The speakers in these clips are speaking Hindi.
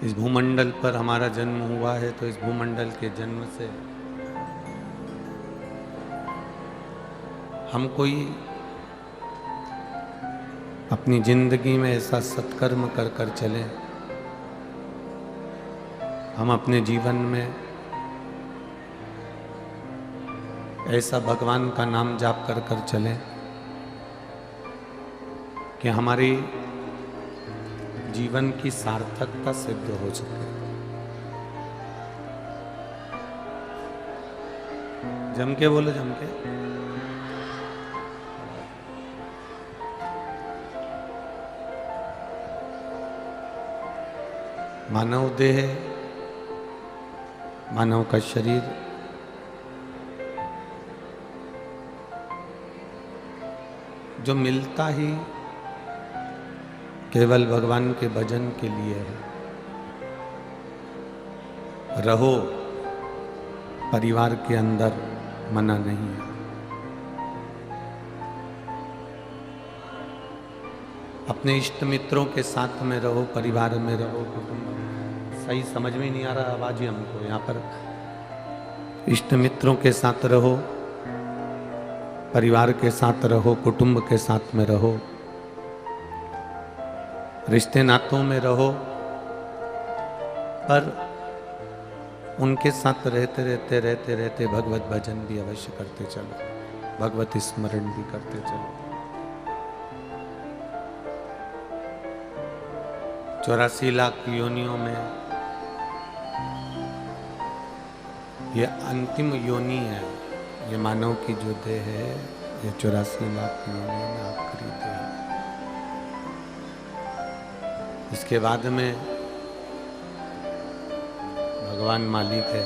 इस भूमंडल पर हमारा जन्म हुआ है, तो इस भूमंडल के जन्म से हम कोई अपनी जिंदगी में ऐसा सत्कर्म कर कर चलें, हम अपने जीवन में ऐसा भगवान का नाम जाप कर कर चलें कि हमारी जीवन की सार्थकता सिद्ध हो सके। जम के बोलो, जम के। मानव देह, मानव का शरीर जो मिलता ही केवल भगवान के भजन के लिए है। रहो परिवार के अंदर, मना नहीं है। अपने इष्ट मित्रों के साथ में रहो, परिवार में रहो, कुटुंब। सही समझ में नहीं आ रहा आवाज ही हमको यहाँ पर। इष्ट मित्रों के साथ रहो, परिवार के साथ रहो, कुटुंब के साथ में रहो, रिश्ते नातों में रहो, पर उनके साथ रहते भगवत भजन भी अवश्य करते चलो, भगवत स्मरण भी करते चलो। 84 लाख योनियों में ये अंतिम योनि है। ये मानव की जो देह है, ये 84 लाख योनियों में आखिरी देह है। इसके बाद में भगवान मालिक है।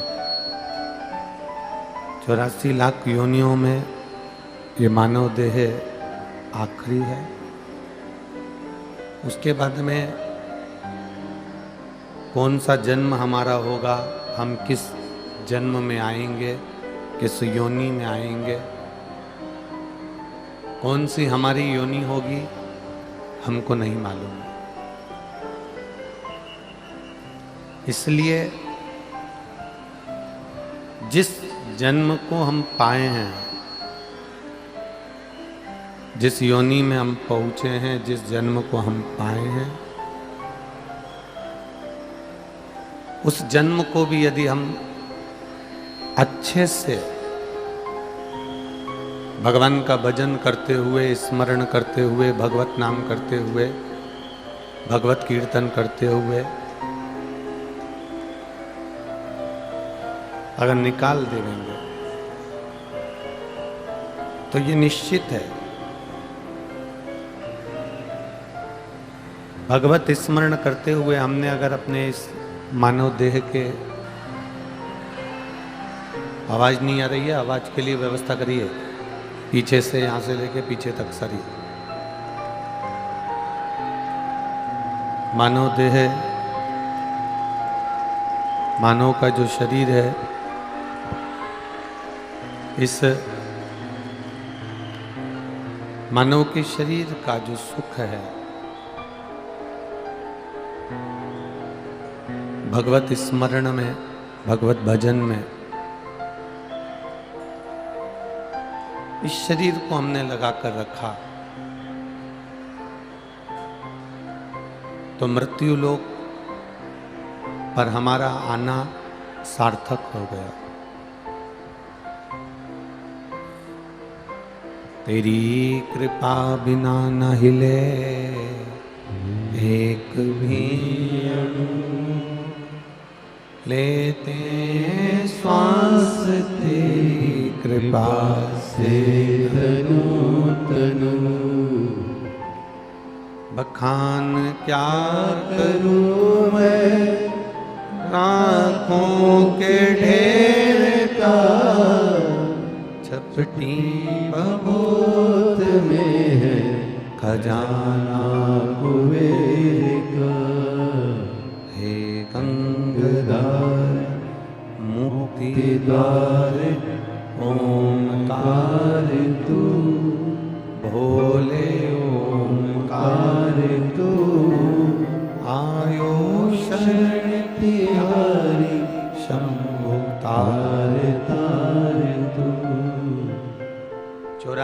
84 लाख योनियों में ये मानव देह आखिरी है। उसके बाद में कौन सा जन्म हमारा होगा, हम किस जन्म में आएंगे, किस योनि में आएंगे, कौन सी हमारी योनि होगी, हमको नहीं मालूम। इसलिए जिस जन्म को हम पाए हैं, जिस योनि में हम पहुंचे हैं, जिस जन्म को हम पाए हैं, उस जन्म को भी यदि हम अच्छे से भगवान का भजन करते हुए, स्मरण करते हुए, भगवत नाम करते हुए, भगवत कीर्तन करते हुए अगर निकाल देंगे तो ये निश्चित है भगवत स्मरण करते हुए हमने अगर अपने इस मानव देह के, आवाज नहीं आ रही है, आवाज के लिए व्यवस्था करिए, पीछे से, यहां से लेके पीछे तक सरी। मानव देह, मानव का जो शरीर है, इस मानव के शरीर का जो सुख है, भगवत स्मरण में, भगवत भजन में, इस शरीर को हमने लगा कर रखा तो मृत्यु लोक पर हमारा आना सार्थक हो गया। तेरी कृपा बिना न हिले एक भी अणु, लेते श्वास तेरी कृपा से तनु तनु। बखान क्या करूं मैं राखों के ढेर का, छपटी बबूत में है खजाना कुबेर का। हे गंगाधर मुक्ति द्वार ओंकार तू, भोले ओंकार तू, आयो शरण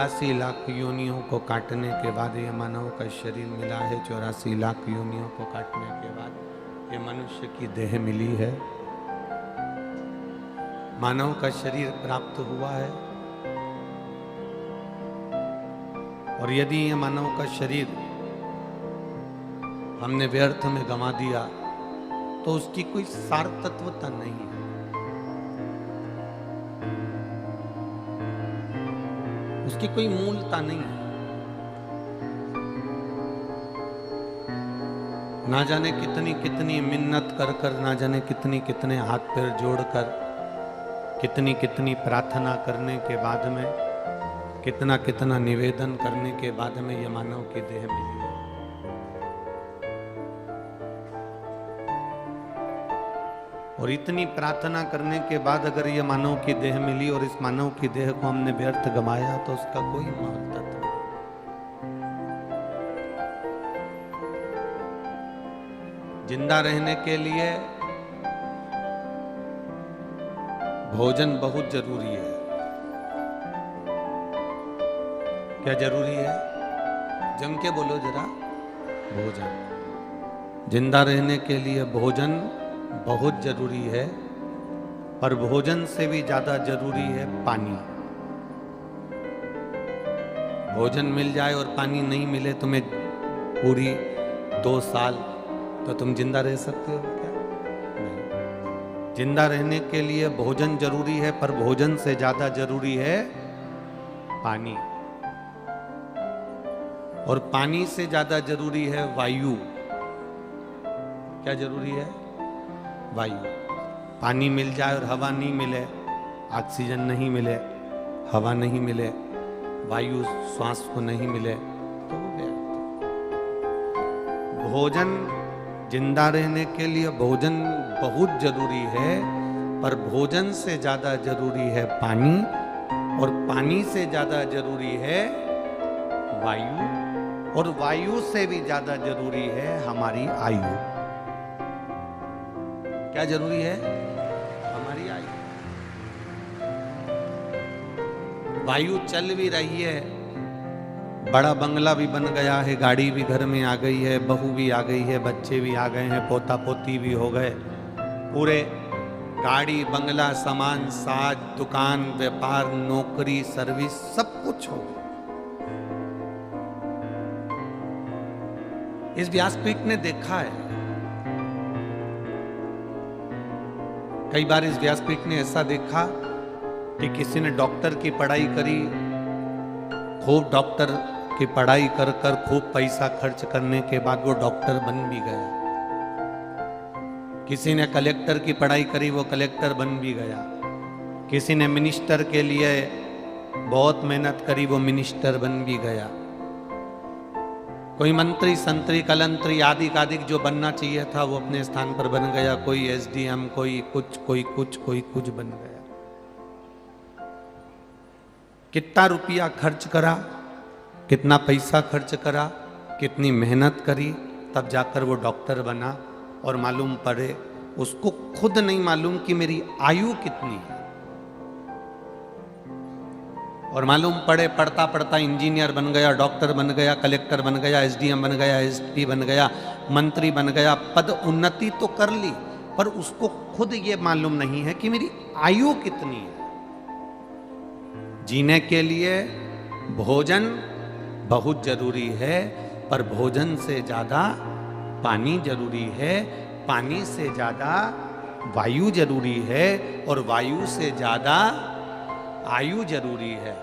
84 लाख योनियों को काटने के बाद ये मानव का शरीर मिला है। 84 लाख योनियों को काटने के बाद ये मनुष्य की देह मिली है, मानव का शरीर प्राप्त हुआ है। और यदि ये मानव का शरीर हमने व्यर्थ में गंवा दिया तो उसकी कोई सार्थत्वता नहीं है। उसकी कोई मूलता नहीं है। ना जाने कितनी कितनी मिन्नत कर कर, ना जाने कितनी कितने हाथ पैर जोड़कर, कितनी कितनी प्रार्थना करने के बाद में, कितना कितना निवेदन करने के बाद में यह मानव की देह मिली है। और इतनी प्रार्थना करने के बाद अगर ये मानव की देह मिली और इस मानव की देह को हमने व्यर्थ गमाया तो उसका कोई महत्व नहीं। जिंदा रहने के लिए भोजन बहुत जरूरी है। क्या जरूरी है? जम के बोलो जरा। भोजन। जिंदा रहने के लिए भोजन बहुत जरूरी है, पर भोजन से भी ज्यादा जरूरी है पानी। भोजन मिल जाए और पानी नहीं मिले तुम्हें पूरी 2 साल, तो तुम जिंदा रह सकते हो क्या? नहीं। जिंदा रहने के लिए भोजन जरूरी है, पर भोजन से ज्यादा जरूरी है पानी। और पानी से ज्यादा जरूरी है वायु। क्या जरूरी है? वायु। पानी मिल जाए और हवा नहीं मिले, ऑक्सीजन नहीं मिले, हवा नहीं मिले, वायु श्वास को नहीं मिले तो वो व्यर्थ। भोजन, जिंदा रहने के लिए भोजन बहुत जरूरी है, पर भोजन से ज्यादा जरूरी है पानी, और पानी से ज्यादा जरूरी है वायु, और वायु से भी ज्यादा जरूरी है हमारी आयु। क्या जरूरी है? हमारी आयु। वायु चल भी रही है, बड़ा बंगला भी बन गया है, गाड़ी भी घर में आ गई है, बहू भी आ गई है, बच्चे भी आ गए हैं, पोता पोती भी हो गए, पूरे गाड़ी बंगला सामान साज दुकान व्यापार नौकरी सर्विस सब कुछ हो गया। इस व्यासपीठ ने देखा है, कई बार इस व्यासपीठ ने ऐसा देखा कि किसी ने डॉक्टर की पढ़ाई करी, खूब डॉक्टर की पढ़ाई कर कर खूब पैसा खर्च करने के बाद वो डॉक्टर बन भी गया। किसी ने कलेक्टर की पढ़ाई करी, वो कलेक्टर बन भी गया। किसी ने मिनिस्टर के लिए बहुत मेहनत करी, वो मिनिस्टर बन भी गया। कोई मंत्री संतरी कलंतरी आदि आदि जो बनना चाहिए था वो अपने स्थान पर बन गया। कोई एसडीएम, कोई कुछ कोई कुछ कोई कुछ बन गया। कितना रुपया खर्च करा, कितना पैसा खर्च करा, कितनी मेहनत करी, तब जाकर वो डॉक्टर बना। और मालूम पड़े उसको खुद नहीं मालूम कि मेरी आयु कितनी है। और मालूम पड़े पढ़ता पढ़ता इंजीनियर बन गया, डॉक्टर बन गया, कलेक्टर बन गया, एसडीएम बन गया, एसपी बन गया, मंत्री बन गया, पद उन्नति तो कर ली, पर उसको खुद ये मालूम नहीं है कि मेरी आयु कितनी है। जीने के लिए भोजन बहुत जरूरी है, पर भोजन से ज्यादा पानी जरूरी है, पानी से ज्यादा वायु जरूरी है, और वायु से ज्यादा आयु जरूरी है।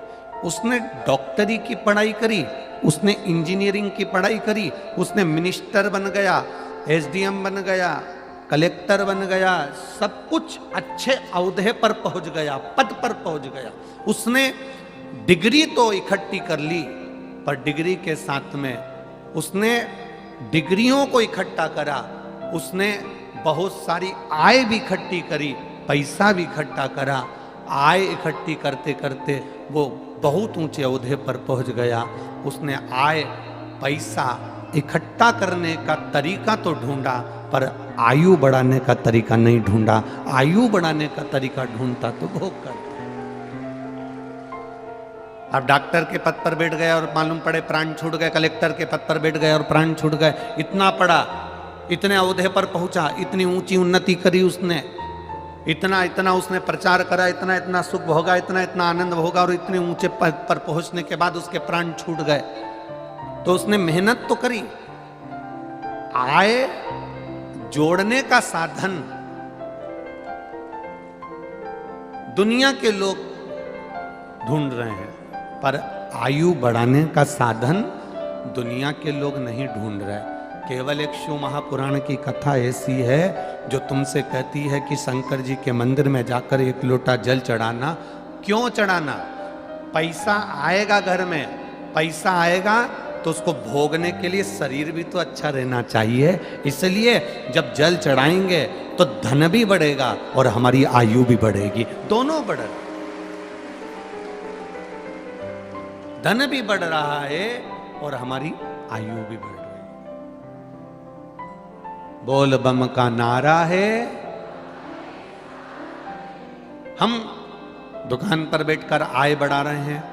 उसने डॉक्टरी की पढ़ाई करी, उसने इंजीनियरिंग की पढ़ाई करी, उसने मिनिस्टर बन गया, एसडीएम बन गया, कलेक्टर बन गया, सब कुछ अच्छे औहदे पर पहुंच गया, पद पर पहुंच गया। उसने डिग्री तो इकट्ठी कर ली, पर डिग्री के साथ में उसने डिग्रियों को इकट्ठा करा, उसने बहुत सारी आय भी इकट्ठी करी, पैसा भी इकट्ठा करा। आय इकट्ठी करते करते वो बहुत ऊंचे ओहदे पर पहुंच गया। उसने आय पैसा इकट्ठा करने का तरीका तो ढूंढा, पर आयु बढ़ाने का तरीका नहीं ढूंढा। आयु बढ़ाने का तरीका ढूंढता तो भोग करता। अब डॉक्टर के पद पर बैठ गए और मालूम पड़े प्राण छूट गए, कलेक्टर के पद पर बैठ गए और प्राण छूट गए, इतना पढ़ा, इतने ओहदे पर पहुंचा, इतनी ऊंची उन्नति करी उसने, इतना इतना उसने प्रचार करा, इतना इतना सुख होगा, इतना इतना आनंद होगा, और इतने ऊंचे पद पर पहुंचने के बाद उसके प्राण छूट गए। तो उसने मेहनत तो करी, आय जोड़ने का साधन दुनिया के लोग ढूंढ रहे हैं, पर आयु बढ़ाने का साधन दुनिया के लोग नहीं ढूंढ रहे। केवल एक शिव महापुराण की कथा ऐसी है जो तुमसे कहती है कि शंकर जी के मंदिर में जाकर एक लोटा जल चढ़ाना। क्यों चढ़ाना? पैसा आएगा घर में, पैसा आएगा तो उसको भोगने के लिए शरीर भी तो अच्छा रहना चाहिए, इसलिए जब जल चढ़ाएंगे तो धन भी बढ़ेगा और हमारी आयु भी बढ़ेगी, दोनों बढ़, धन भी बढ़ रहा है और हमारी आयु भी बढ़ रही है। बोल बम का नारा है। हम दुकान पर बैठकर आय बढ़ा रहे हैं,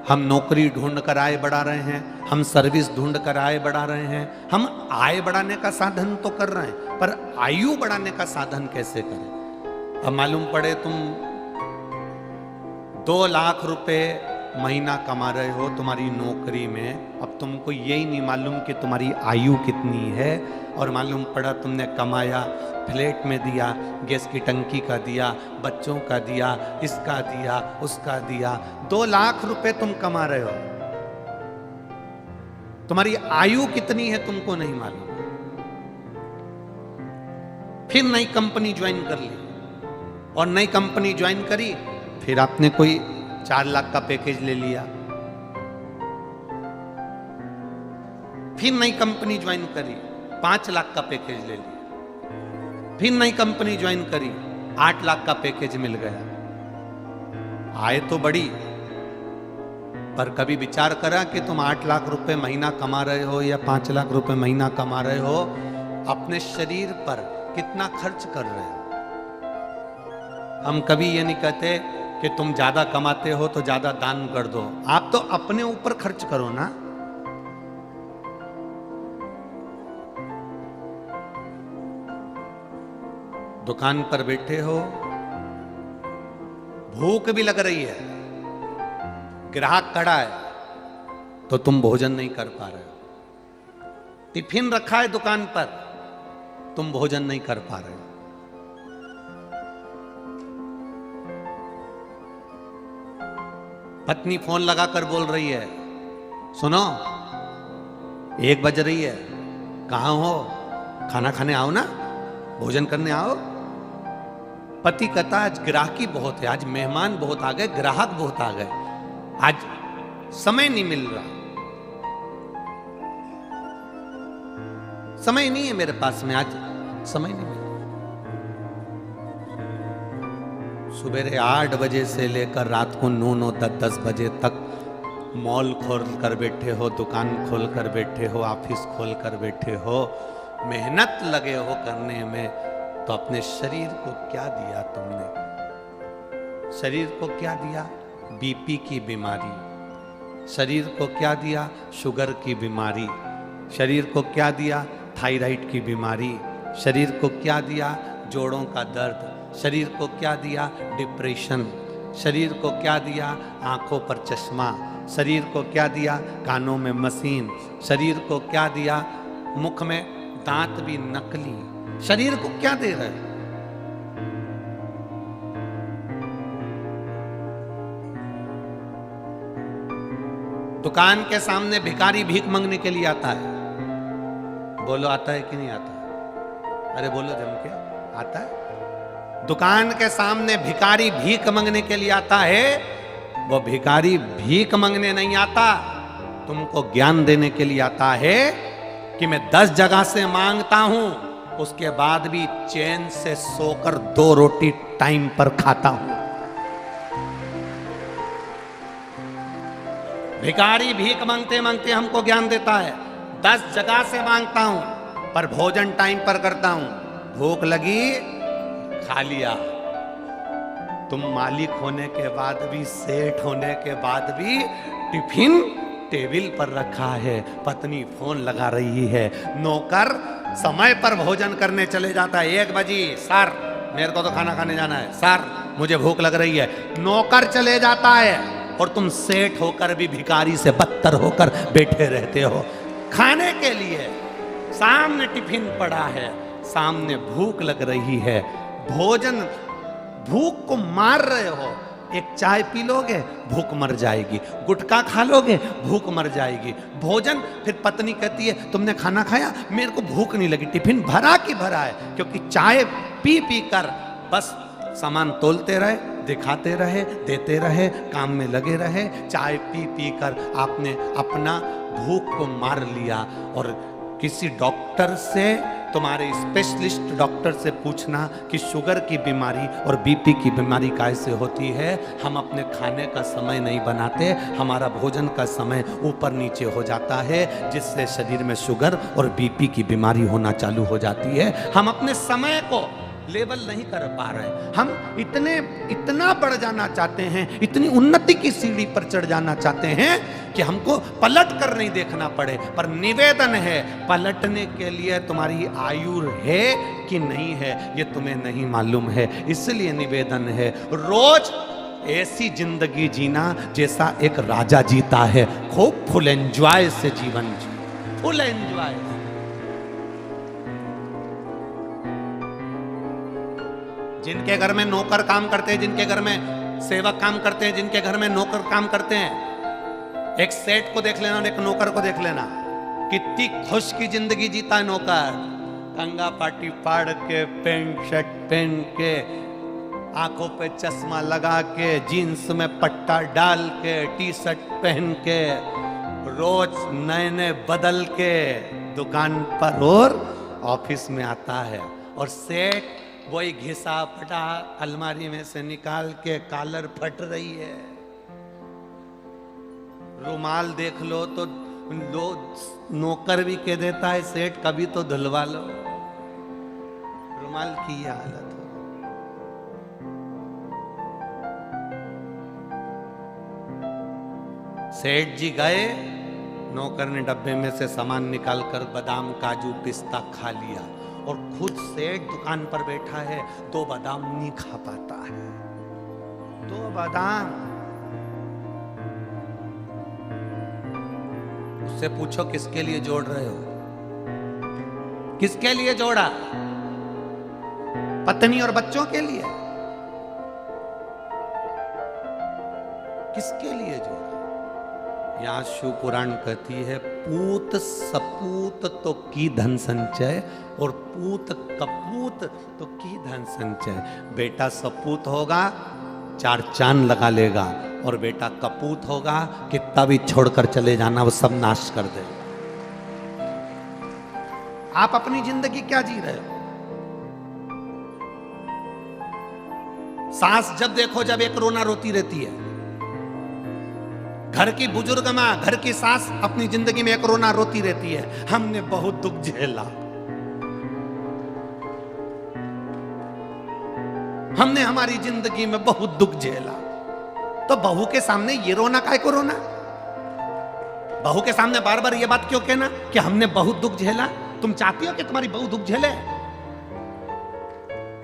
हम नौकरी ढूंढ कर आय बढ़ा रहे हैं, हम सर्विस ढूंढ कर आय बढ़ा रहे हैं, हम आय बढ़ाने का साधन तो कर रहे हैं, पर आयु बढ़ाने का साधन कैसे करें? अब मालूम पड़े तुम 2 लाख रुपए महीना कमा रहे हो तुम्हारी नौकरी में, अब तुमको यही नहीं मालूम कि तुम्हारी आयु कितनी है, और मालूम पड़ा तुमने कमाया, फ्लैट में दिया, गैस की टंकी का दिया, बच्चों का दिया, इसका दिया, उसका दिया, 2 लाख रुपए तुम कमा रहे हो, तुम्हारी आयु कितनी है तुमको नहीं मालूम। फिर नई कंपनी ज्वाइन कर ली, और नई कंपनी ज्वाइन करी, फिर आपने कोई 4 लाख का पैकेज ले लिया, फिर नई कंपनी ज्वाइन करी, 5 लाख का पैकेज ले लिया, फिर नई कंपनी ज्वाइन करी, 8 लाख का पैकेज मिल गया। आय तो बढ़ी, पर कभी विचार करा कि तुम 8 लाख रुपए महीना कमा रहे हो या 5 लाख रुपए महीना कमा रहे हो, अपने शरीर पर कितना खर्च कर रहे हो? हम कभी ये नहीं कहते कि तुम ज्यादा कमाते हो तो ज्यादा दान कर दो, आप तो अपने ऊपर खर्च करो ना। दुकान पर बैठे हो, भूख भी लग रही है, ग्राहक खड़ा है, तो तुम भोजन नहीं कर पा रहे हो। टिफिन रखा है दुकान पर, तुम भोजन नहीं कर पा रहे हो। पत्नी फोन लगाकर बोल रही है, सुनो 1 बज रही है, कहां हो, खाना खाने आओ ना, भोजन करने आओ। पति कहता आज ग्राहकी बहुत है, आज मेहमान बहुत आ गए, ग्राहक बहुत आ गए, आज समय नहीं मिल रहा, समय नहीं है मेरे पास में, आज समय नहीं मिल रहा। सुबह 8 बजे से लेकर रात को 9, 10 बजे तक मॉल खोल कर बैठे हो, दुकान खोल कर बैठे हो, ऑफिस खोल कर बैठे हो, मेहनत लगे हो करने में, तो अपने शरीर को क्या दिया तुमने? शरीर को क्या दिया? बीपी की बीमारी। शरीर को क्या दिया? शुगर की बीमारी। शरीर को क्या दिया? थायराइड की बीमारी। शरीर को क्या दिया? जोड़ों का दर्द। शरीर को क्या दिया? डिप्रेशन। शरीर को क्या दिया? आंखों पर चश्मा। शरीर को क्या दिया? कानों में मशीन। शरीर को क्या दिया? मुख में दांत भी नकली। शरीर को क्या दे रहे हैं? दुकान के सामने भिखारी भीख मांगने के लिए आता है, बोलो आता है कि नहीं आता? अरे बोलो जम के, आता है? दुकान के सामने भिखारी भीख मांगने के लिए आता है, वो भिखारी भीख मांगने नहीं आता, तुमको ज्ञान देने के लिए आता है कि मैं 10 जगह से मांगता हूं, उसके बाद भी चैन से सोकर 2 रोटी टाइम पर खाता हूं। भिखारी भीख मांगते मांगते हमको ज्ञान देता है, 10 जगह से मांगता हूं पर भोजन टाइम पर करता हूं, भूख लगी खा लिया, तुम मालिक होने के बाद भी, सेठ होने के बाद भी टिफिन टेबल पर रखा है, पत्नी फोन लगा रही है, नौकर समय पर भोजन करने चले जाता है, 1 बजे सर मेरे को तो खाना खाने जाना है, सर मुझे भूख लग रही है, नौकर चले जाता है और तुम सेठ होकर भी भिखारी से बदतर होकर बैठे रहते हो खाने के लिए। सामने टिफिन पड़ा है, सामने भूख लग रही है, भोजन, भूख को मार रहे हो, एक चाय पी लोगे भूख मर जाएगी, गुटखा खा लोगे भूख मर जाएगी, भोजन, फिर पत्नी कहती है तुमने खाना खाया, मेरे को भूख नहीं लगी, टिफिन भरा कि भरा है, क्योंकि चाय पी पी कर बस सामान तोलते रहे, दिखाते रहे, देते रहे, काम में लगे रहे, चाय पी पी कर आपने अपना भूख को मार लिया। और किसी डॉक्टर से, तुम्हारे स्पेशलिस्ट डॉक्टर से पूछना कि शुगर की बीमारी और बीपी की बीमारी कैसे होती है। हम अपने खाने का समय नहीं बनाते, हमारा भोजन का समय ऊपर नीचे हो जाता है, जिससे शरीर में शुगर और बीपी की बीमारी होना चालू हो जाती है। हम अपने समय को लेवल नहीं कर पा रहे, हम इतना बढ़ जाना चाहते हैं, इतनी उन्नति की सीढ़ी पर चढ़ जाना चाहते हैं कि हमको पलट कर नहीं देखना पड़े। पर निवेदन है, पलटने के लिए तुम्हारी आयु है कि नहीं है ये तुम्हें नहीं मालूम है, इसलिए निवेदन है रोज ऐसी जिंदगी जीना जैसा एक राजा जीता है, खूब फुल एंजॉय से जीवन जी, फुल एंजॉय। जिनके घर में नौकर काम करते हैं, जिनके घर में सेवक काम करते हैं, जिनके घर में नौकर काम करते हैं, एक सेठ को देख लेना और एक नौकर को देख लेना, कितनी खुश की जिंदगी जीता है नौकर। कंगा पाटी फाड़ के, पैंट शर्ट पहन के, आंखों पे चश्मा लगा के, जीन्स में पट्टा डाल के, टी शर्ट पहन के, रोज नए नए बदल के दुकान पर और ऑफिस में आता है। और सेठ वही घिसा फटा अलमारी में से निकाल के, कॉलर फट रही है, रुमाल देख लो तो नौकर भी कह देता है सेठ कभी तो धुलवा लो, रुमाल की यह हालत हो। सेठ जी गए, नौकर ने डब्बे में से सामान निकालकर बादाम काजू पिस्ता खा लिया और खुद सेठ दुकान पर बैठा है, 2 बादाम नहीं खा पाता है, 2 बादाम। उससे पूछो किसके लिए जोड़ रहे हो, किसके लिए जोड़ा? पत्नी और बच्चों के लिए? किसके लिए जोड़ा? यहां शिव पुराण कहती है, पूत सपूत तो की धन संचय और पूत कपूत तो की धन संचय। बेटा सपूत होगा 4 चांद लगा लेगा, और बेटा कपूत होगा कितना भी छोड़कर चले जाना वो सब नाश कर दे। आप अपनी जिंदगी क्या जी रहे हो? सास जब देखो जब एक रोना रोती रहती है, घर की बुजुर्ग मां, घर की सास अपनी जिंदगी में एक रोना रोती रहती है, हमने बहुत दुख झेला, हमने हमारी जिंदगी में बहुत दुख झेला। तो बहू के सामने ये रोना काहे को रोना? बहू के सामने बार बार ये बात क्यों कहना कि हमने बहुत दुख झेला? तुम चाहती हो कि तुम्हारी बहू दुख झेले?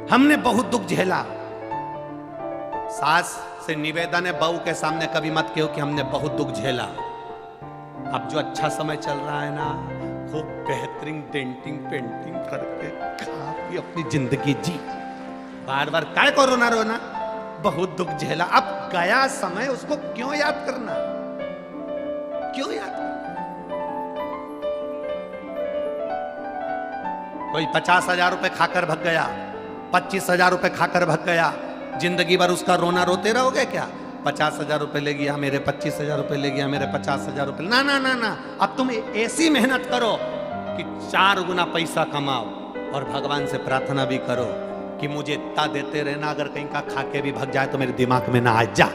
हमने बहुत दुख झेला। सास से निवेदन है, बहू के सामने कभी मत कहो कि हमने बहुत दुख झेला। अब जो अच्छा समय चल रहा है ना, खूब बेहतरीन डेंटिंग पेंटिंग करके काफी अपनी जिंदगी जी, बार बार काय को रोना रोना, बहुत दुख झेला। अब गया समय, उसको क्यों याद करना? क्यों याद करना? कोई 50,000 रुपए खाकर भग गया, 25,000 रुपए खाकर भग गया, जिंदगी भर उसका रोना रोते रहोगे क्या? 50,000 रुपए ले गया मेरे, 25,000 रुपए ले गया मेरे, 50,000 रुपए, ना ना ना ना। अब तुम ऐसी मेहनत करो कि 4 गुना पैसा कमाओ, और भगवान से प्रार्थना भी करो कि मुझे इतना देते रहना, अगर कहीं का खा के भी भग जाए तो मेरे दिमाग में ना आ जा,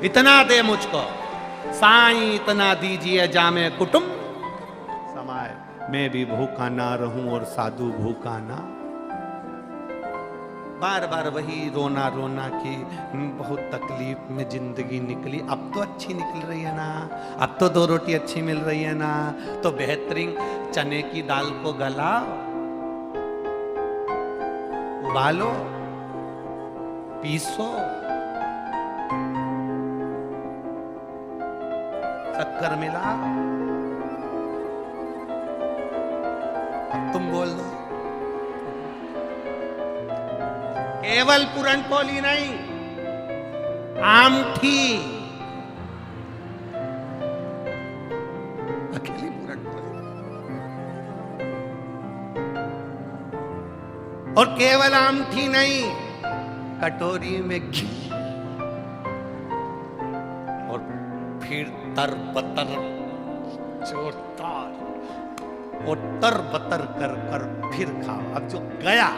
इतना दे मुझको साईं, इतना दीजिए जामे कुटुंब समाए, मैं भी भूखा ना रहूं और साधु भूखा ना। बार बार वही रोना रोना कि बहुत तकलीफ में जिंदगी निकली, अब तो अच्छी निकल रही है ना, अब तो 2 रोटी अच्छी मिल रही है ना, तो बेहतरीन चने की दाल को गलाओ, उबालो, पीसो, शक्कर मिला, अब तुम बोल दो। केवल पूरनपोली नहीं, आमठी, अकेली पूरनपोली, और केवल आमठी नहीं, कटोरी में घी, और फिर तरबतर जोरदार और तरबतर कर कर फिर खाओ। अब जो गया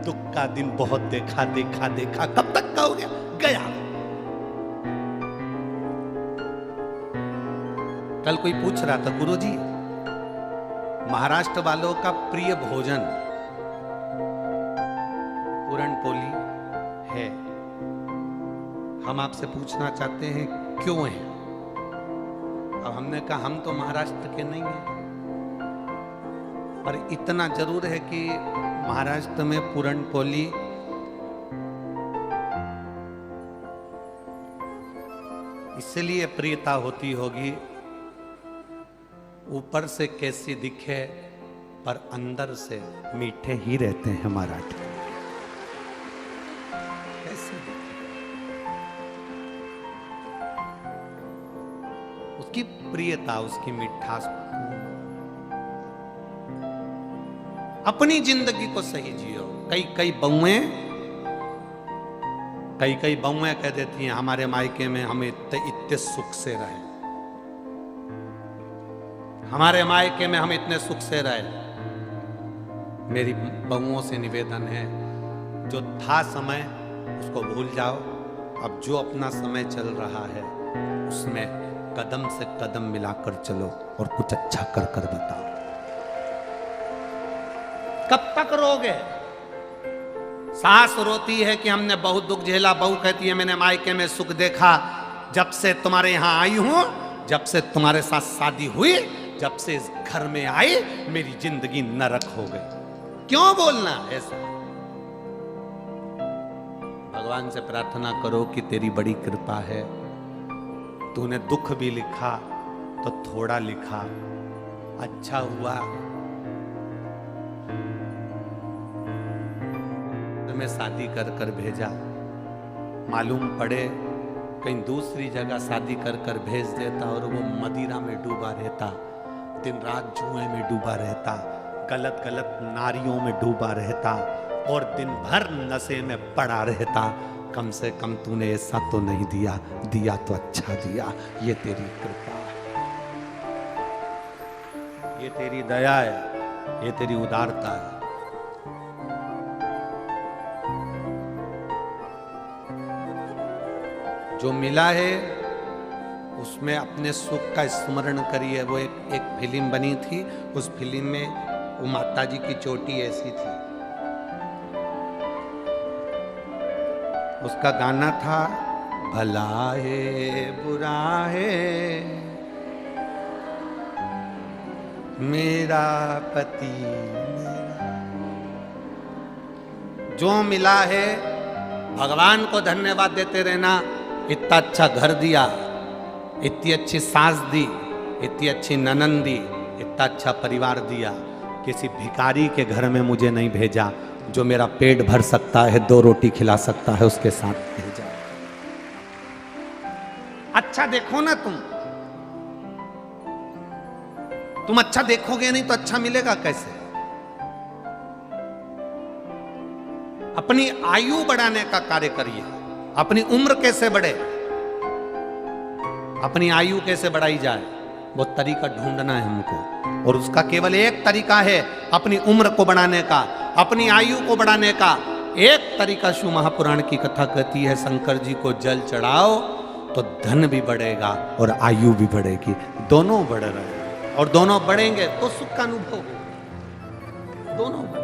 दुख का दिन, बहुत देखा देखा देखा, कब तक का हो गया, गया। कल कोई पूछ रहा था, गुरुजी महाराष्ट्र वालों का प्रिय भोजन पूरनपोली है, हम आपसे पूछना चाहते हैं क्यों है? अब हमने कहा हम तो महाराष्ट्र के नहीं हैं, पर इतना जरूर है कि महाराष्ट्र में पूरनपोली इसलिए प्रियता होती होगी, ऊपर से कैसी दिखे पर अंदर से मीठे ही रहते हैं मराठी। कैसे? उसकी प्रियता, उसकी मिठास। अपनी जिंदगी को सही जियो। कई बहुएं कह देती हैं हमारे मायके में हम इतने सुख से रहे, हमारे मायके में हम इतने सुख से रहे। मेरी बहुओं से निवेदन है, जो था समय उसको भूल जाओ, अब जो अपना समय चल रहा है उसमें कदम से कदम मिलाकर चलो और कुछ अच्छा कर कर बताओ। कब तक रोगे? सास रोती है कि हमने बहुत दुख झेला, बहू कहती है मैंने मायके में सुख देखा, जब से तुम्हारे यहां आई हूं, जब से तुम्हारे साथ शादी हुई, जब से इस घर में आई, मेरी जिंदगी नरक हो गई। क्यों बोलना ऐसा? भगवान से प्रार्थना करो कि तेरी बड़ी कृपा है, तूने दुख भी लिखा तो थोड़ा लिखा, अच्छा हुआ में शादी कर कर भेजा, मालूम पड़े कहीं दूसरी जगह शादी कर कर भेज देता और वो मदिरा में डूबा रहता, दिन रात जुए में डूबा रहता, गलत गलत नारियों में डूबा रहता और दिन भर नशे में पड़ा रहता। कम से कम तूने ऐसा तो नहीं दिया, दिया तो अच्छा दिया। ये तेरी कृपा है, ये तेरी दया है, ये तेरी उदारता है। जो मिला है उसमें अपने सुख का स्मरण करिए। वो एक फिल्म बनी थी, उस फिल्म में वो माता जी की चोटी ऐसी थी, उसका गाना था भला है बुरा है मेरा पति मेरा। जो मिला है भगवान को धन्यवाद देते रहना। इतना अच्छा घर दिया, इतनी अच्छी सास दी, इतनी अच्छी ननंद दी, इतना अच्छा परिवार दिया। किसी भिखारी के घर में मुझे नहीं भेजा, जो मेरा पेट भर सकता है, 2 रोटी खिला सकता है, उसके साथ भेजा। अच्छा देखो ना तुम अच्छा देखोगे नहीं तो अच्छा मिलेगा कैसे? अपनी आयु बढ़ाने का कार्य करिए। अपनी उम्र कैसे बढ़े, अपनी आयु कैसे बढ़ाई जाए, वो तरीका ढूंढना है हमको। और उसका केवल एक तरीका है अपनी उम्र को बढ़ाने का, अपनी आयु को बढ़ाने का। एक तरीका शिव महापुराण की कथा कहती है, शंकर जी को जल चढ़ाओ तो धन भी बढ़ेगा और आयु भी बढ़ेगी, दोनों बढ़ रहे हैं। और दोनों बढ़ेंगे तो सुख का अनुभव होगा, दोनों बढ़ेंगे।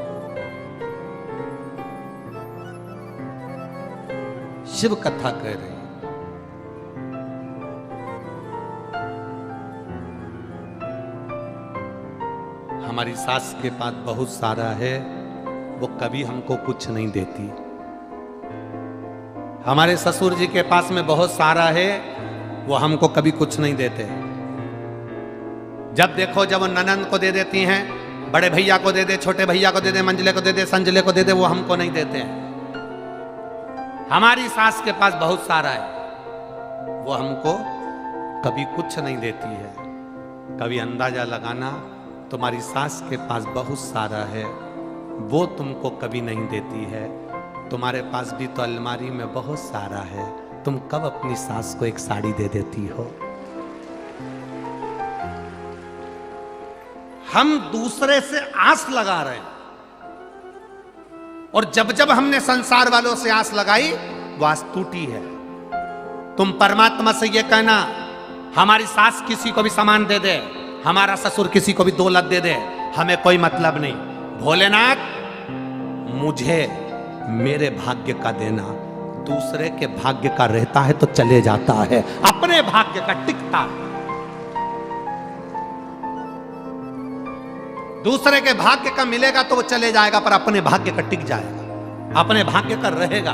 शिव कथा कह रही है। हमारी सास के पास बहुत सारा है, वो कभी हमको कुछ नहीं देती। हमारे ससुर जी के पास में बहुत सारा है, वो हमको कभी कुछ नहीं देते। जब देखो जब वो ननंद को दे देती हैं, बड़े भैया को दे दे, छोटे भैया को दे दे, मंजले को दे दे, संजले को दे दे, वो हमको नहीं देते हैं। हमारी सास के पास बहुत सारा है, वो हमको कभी कुछ नहीं देती है। कभी अंदाजा लगाना, तुम्हारी सास के पास बहुत सारा है, वो तुमको कभी नहीं देती है। तुम्हारे पास भी तो अलमारी में बहुत सारा है, तुम कब अपनी सास को एक साड़ी दे देती हो? हम दूसरे से आस लगा रहे हैं, और जब जब हमने संसार वालों से आस लगाई, वो आस टूटी है। तुम परमात्मा से ये कहना, हमारी सास किसी को भी सामान दे दे, हमारा ससुर किसी को भी दौलत दे दे, हमें कोई मतलब नहीं। भोलेनाथ, मुझे मेरे भाग्य का देना, दूसरे के भाग्य का रहता है तो चले जाता है, अपने भाग्य का टिकता है। दूसरे के भाग्य का मिलेगा तो वो चले जाएगा, पर अपने भाग्य का टिक जाएगा, अपने भाग्य का रहेगा।